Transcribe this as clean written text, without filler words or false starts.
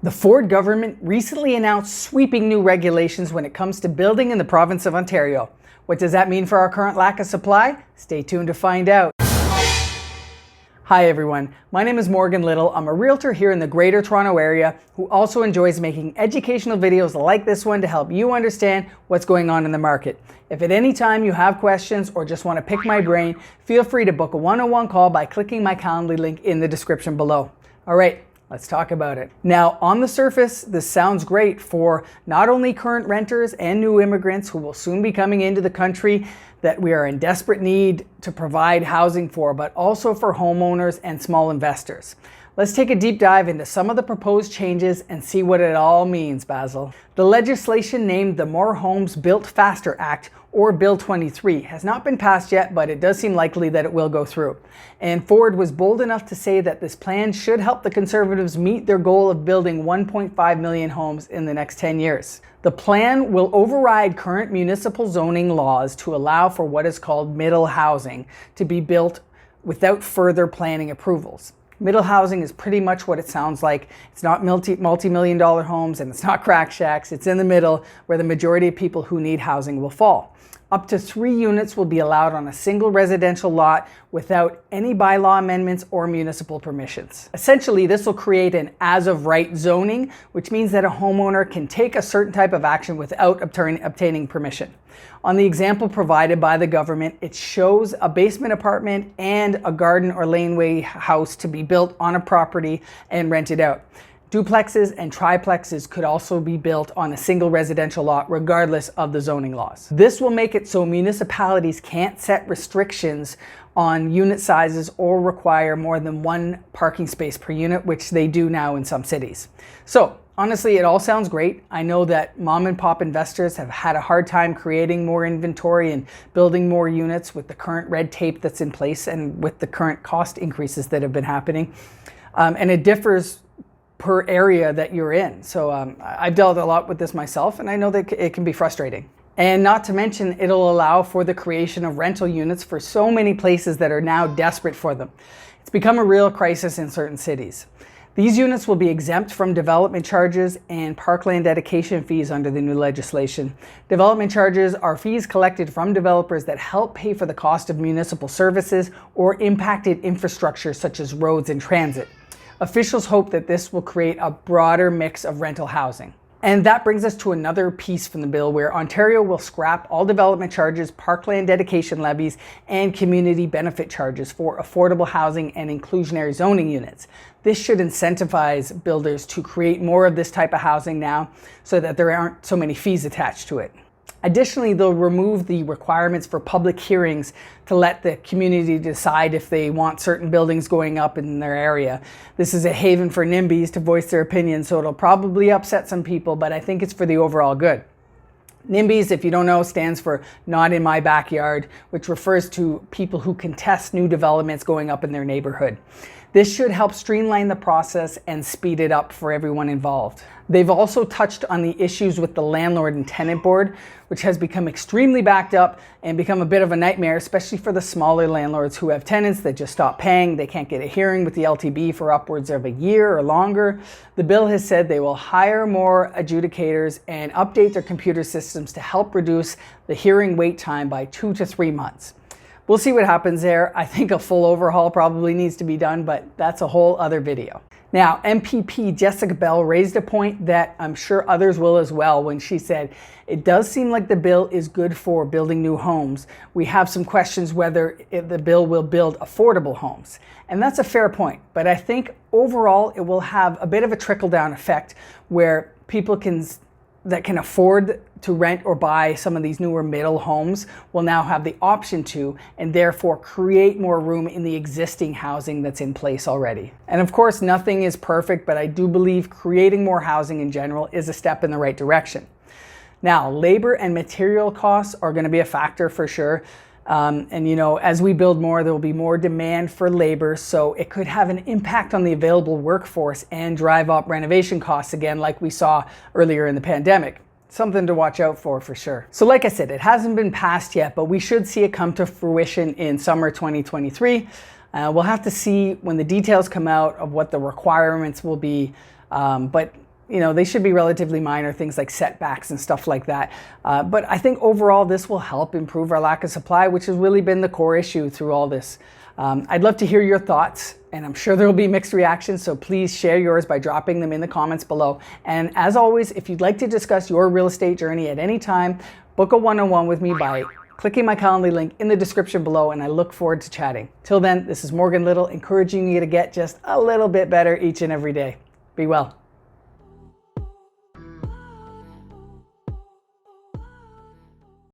The Ford government recently announced sweeping new regulations when it comes to building in the province of Ontario. What does that mean for our current lack of supply? Stay tuned to find out. Hi everyone, my name is Morgan Little. I'm a realtor here in the Greater Toronto Area who also enjoys making educational videos like this one to help you understand what's going on in the market. If at any time you have questions or just want to pick my brain, feel free to book a one-on-one call by clicking my Calendly link in the description below. All right, let's talk about it. Now, on the surface, this sounds great for not only current renters and new immigrants who will soon be coming into the country that we are in desperate need to provide housing for, but also for homeowners and small investors. Let's take a deep dive into some of the proposed changes and see what it all means, Basil. The legislation named the More Homes Built Faster Act, or Bill 23, has not been passed yet, but it does seem likely that it will go through. And Ford was bold enough to say that this plan should help the Conservatives meet their goal of building 1.5 million homes in the next 10 years. The plan will override current municipal zoning laws to allow for what is called middle housing to be built without further planning approvals. Middle housing is pretty much what it sounds like. It's not multi-million dollar homes and it's not crack shacks. It's in the middle where the majority of people who need housing will fall. Up to 3 units will be allowed on a single residential lot without any bylaw amendments or municipal permissions. Essentially, this will create an as-of-right zoning, which means that a homeowner can take a certain type of action without obtaining permission. On the example provided by the government, it shows a basement apartment and a garden or laneway house to be built on a property and rented out. Duplexes and triplexes could also be built on a single residential lot regardless of the zoning laws. This will make it so municipalities can't set restrictions on unit sizes or require more than 1 parking space per unit, which they do now in some cities. So honestly, it all sounds great. I know that mom and pop investors have had a hard time creating more inventory and building more units with the current red tape that's in place and with the current cost increases that have been happening. And it differs per area that you're in. So I've dealt a lot with this myself, and I know that it can be frustrating. And not to mention, it'll allow for the creation of rental units for so many places that are now desperate for them. It's become a real crisis in certain cities. These units will be exempt from development charges and parkland dedication fees under the new legislation. Development charges are fees collected from developers that help pay for the cost of municipal services or impacted infrastructure such as roads and transit. Officials hope that this will create a broader mix of rental housing. And that brings us to another piece from the bill where Ontario will scrap all development charges, parkland dedication levies, and community benefit charges for affordable housing and inclusionary zoning units. This should incentivize builders to create more of this type of housing now so that there aren't so many fees attached to it. Additionally, they'll remove the requirements for public hearings to let the community decide if they want certain buildings going up in their area. This is a haven for Nimbys to voice their opinion, so it'll probably upset some people, but I think it's for the overall good. Nimbys, if you don't know, stands for Not in My Backyard, which refers to people who contest new developments going up in their neighborhood. This should help streamline the process and speed it up for everyone involved. They've also touched on the issues with the Landlord and Tenant board, which has become extremely backed up and become a bit of a nightmare, especially for the smaller landlords who have tenants that just stop paying. They can't get a hearing with the LTB for upwards of a year or longer. The bill has said they will hire more adjudicators and update their computer systems to help reduce the hearing wait time by 2 to 3 months. We'll see what happens there. I think a full overhaul probably needs to be done, but that's a whole other video. Now, MPP Jessica Bell raised a point that I'm sure others will as well when she said, it does seem like the bill is good for building new homes. We have some questions whether the bill will build affordable homes. And that's a fair point, but I think overall it will have a bit of a trickle-down effect where people that can afford to rent or buy some of these newer middle homes will now have the option to, and therefore create more room in the existing housing that's in place already. And of course, nothing is perfect, but I do believe creating more housing in general is a step in the right direction. Now, labor and material costs are going to be a factor for sure. And you know, as we build more, there will be more demand for labor, so it could have an impact on the available workforce and drive up renovation costs again, like we saw earlier in the pandemic. Something to watch out for sure. So like I said, it hasn't been passed yet, but we should see it come to fruition in summer 2023. We'll have to see when the details come out of what the requirements will be. But they should be relatively minor, things like setbacks and stuff like that. But I think overall this will help improve our lack of supply, which has really been the core issue through all this. I'd love to hear your thoughts, and I'm sure there will be mixed reactions, so please share yours by dropping them in the comments below. And as always, if you'd like to discuss your real estate journey at any time, book a one-on-one with me by clicking my Calendly link in the description below, and I look forward to chatting. Till then, this is Morgan Little, encouraging you to get just a little bit better each and every day. Be well.